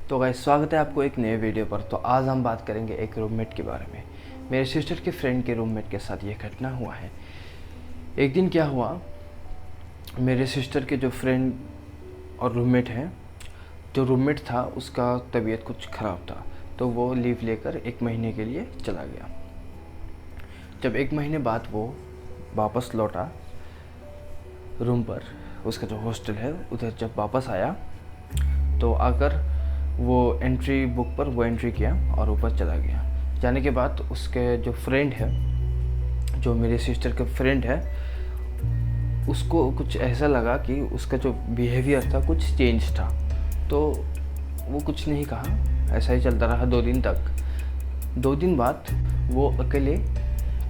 तो गाइस स्वागत है आपको एक नए वीडियो पर। तो आज हम बात करेंगे एक रूममेट के बारे में। मेरे सिस्टर के फ्रेंड के रूममेट के साथ ये घटना हुआ है। एक दिन क्या हुआ, मेरे सिस्टर के जो फ्रेंड और रूममेट हैं, जो रूममेट था उसका तबीयत कुछ ख़राब था, तो वो लीव लेकर 1 महीने के लिए चला गया। जब 1 महीने बाद वो वापस लौटा रूम पर, उसका जो हॉस्टल है उधर जब वापस आया तो आकर वो एंट्री बुक पर वो एंट्री किया और ऊपर चला गया। जाने के बाद उसके जो फ्रेंड है, जो मेरे सिस्टर का फ्रेंड है, उसको कुछ ऐसा लगा कि उसका जो बिहेवियर था कुछ चेंज था, तो वो कुछ नहीं कहा। ऐसा ही चलता रहा 2 दिन तक। 2 दिन बाद वो अकेले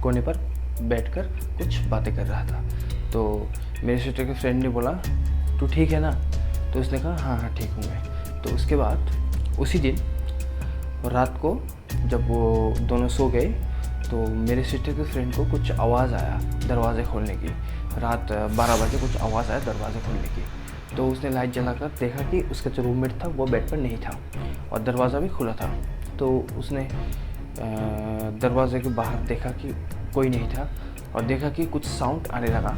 कोने पर बैठकर कुछ बातें कर रहा था। तो मेरे सिस्टर के फ्रेंड ने बोला, तू ठीक है ना? तो उसने कहा हाँ हाँ ठीक हूँ मैं। तो उसके बाद उसी दिन रात को जब वो दोनों सो गए तो मेरे सिस्टर के फ्रेंड को कुछ आवाज़ आया दरवाज़े खोलने की। रात 12 बजे कुछ आवाज़ आया दरवाज़े खोलने की। तो उसने लाइट जलाकर देखा कि उसका जो रूममेट था वो बेड पर नहीं था और दरवाज़ा भी खुला था। तो उसने दरवाजे के बाहर देखा कि कोई नहीं था और देखा कि कुछ साउंड आने लगा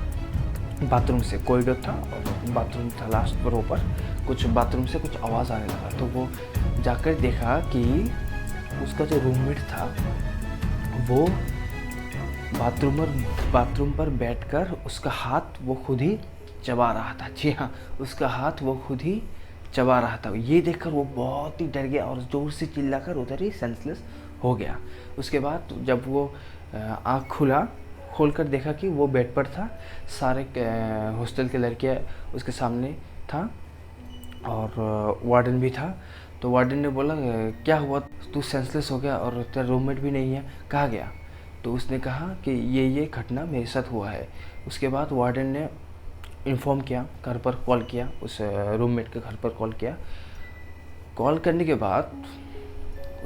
बाथरूम से। कॉरिडोर था और बाथरूम था लास्ट फ्लोर पर। कुछ बाथरूम से कुछ आवाज़ आने लगा तो वो जाकर देखा कि उसका जो रूममेट था वो बाथरूम पर बैठकर उसका हाथ वो खुद ही चबा रहा था। जी हाँ, उसका हाथ वो खुद ही चबा रहा था। ये देखकर वो बहुत ही डर गया और ज़ोर से चिल्लाकर उधर ही सेंसलेस हो गया। उसके बाद जब वो आँख खोलकर देखा कि वो बेड पर था। सारे हॉस्टल के लड़कियाँ उसके सामने था और वार्डन भी था। तो वार्डन ने बोला, क्या हुआ, तू सेंसलेस हो गया और तेरा रूममेट भी नहीं है, कहाँ गया? तो उसने कहा कि ये घटना मेरे साथ हुआ है। उसके बाद वार्डन ने इन्फॉर्म किया, घर पर कॉल किया, उस रूममेट के घर पर कॉल किया। कॉल करने के बाद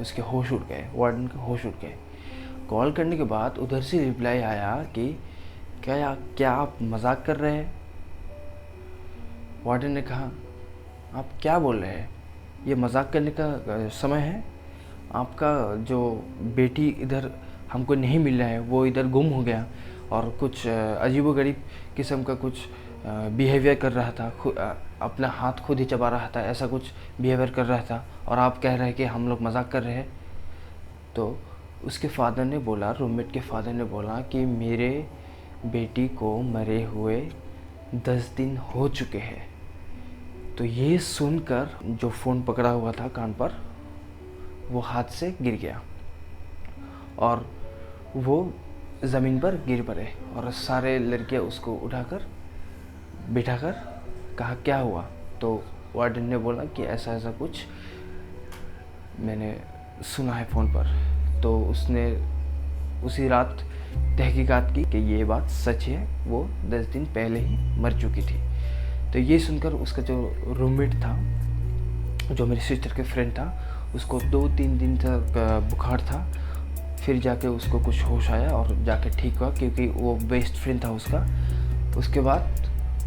उसके होश उड़ गए, वार्डन के होश उड़ गए। कॉल करने के बाद उधर से रिप्लाई आया कि क्या आप मजाक कर रहे हैं? वार्डन ने कहा, आप क्या बोल रहे हैं? ये मजाक करने का समय है? आपका जो बेटी इधर हमको नहीं मिल रहा है, वो इधर गुम हो गया और कुछ अजीबोगरीब किस्म का कुछ बिहेवियर कर रहा था, अपना हाथ खुद ही चबा रहा था, ऐसा कुछ बिहेवियर कर रहा था और आप कह रहे हैं कि हम लोग मजाक कर रहे हैं। तो उसके फादर ने बोला, रूममेट के फादर ने बोला कि मेरे बेटी को मरे हुए 10 दिन हो चुके हैं। तो ये सुनकर जो फ़ोन पकड़ा हुआ था कान पर, वो हाथ से गिर गया और वो ज़मीन पर गिर पड़े और सारे लड़कियां उसको उठाकर बिठाकर कहा, क्या हुआ? तो वार्डन ने बोला कि ऐसा ऐसा कुछ मैंने सुना है फ़ोन पर। तो उसने उसी रात तहकीकात की कि ये बात सच है, वो 10 दिन पहले ही मर चुकी थी। तो ये सुनकर उसका जो रूममेट था, जो मेरी सिस्टर के फ्रेंड था, उसको 2-3 दिन तक बुखार था। फिर जाके उसको कुछ होश आया और जाके ठीक हुआ, क्योंकि वो बेस्ट फ्रेंड था उसका। उसके बाद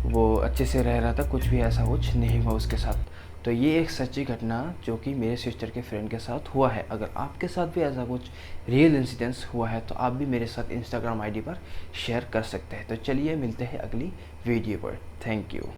वो अच्छे से रह रहा था, कुछ भी ऐसा कुछ नहीं हुआ उसके साथ। तो ये एक सच्ची घटना जो कि मेरे सिस्टर के फ्रेंड के साथ हुआ है। अगर आपके साथ भी ऐसा कुछ रियल इंसिडेंस हुआ है तो आप भी मेरे साथ इंस्टाग्राम आईडी पर शेयर कर सकते हैं। तो चलिए मिलते हैं अगली वीडियो पर। Thank you.